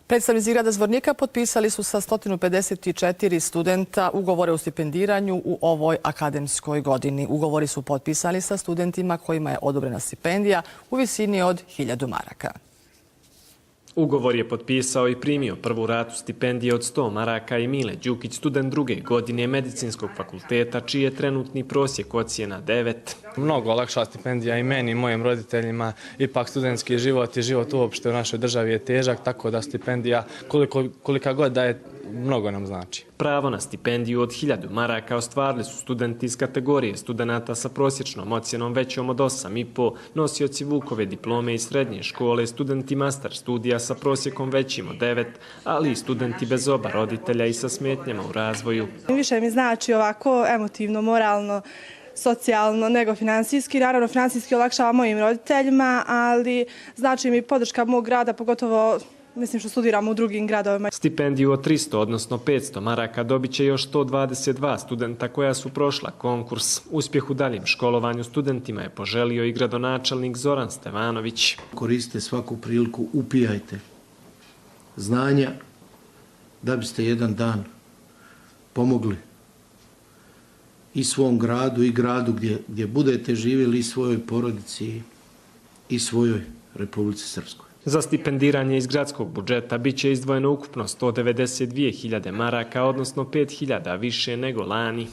Predstavnici grada Zvornika potpisali su sa 154 studenta ugovore o stipendiranju u ovoj akademskoj godini. Ugovori su potpisani sa studentima kojima je odobrena stipendija u visini od 1000 maraka. Ugovor je potpisao i primio prvu ratu stipendije od 100 maraka i Mile Đukić, student druge godine Medicinskog fakulteta, čiji je trenutni prosjek ocjena 9. Mnogo olakša stipendija i meni i mojim roditeljima. Ipak studentski život i život uopšte u našoj državi je težak, tako da stipendija kolika god da je, mnogo nam znači. Pravo na stipendiju od 1000 maraka ostvarili su studenti iz kategorije studenata sa prosječnom ocjenom većom od 8,5, nosioci Vukove diplome iz srednje škole, studenti master studija sa prosjekom većim od 9, ali i studenti bez oba roditelja i sa smetnjama u razvoju. Više mi znači ovako emotivno, moralno, socijalno nego finansijski. Naravno, finansijski olakšava mojim roditeljima, ali znači mi podrška mog grada, pogotovo mislim što studiramo u drugim gradovima. Stipendiju od 300, odnosno 500 maraka dobit će još 122 studenta koja su prošla konkurs. Uspjeh u daljem školovanju studentima je poželio i gradonačelnik Zoran Stevanović. Koristite svaku priliku, upijajte znanja da biste jedan dan pomogli i svom gradu i gradu gdje budete živjeli i svojoj porodici i svojoj Republici Srpskoj. Za stipendiranje iz gradskog budžeta bit će izdvojeno ukupno 192.000 maraka, odnosno 5.000 više nego lani.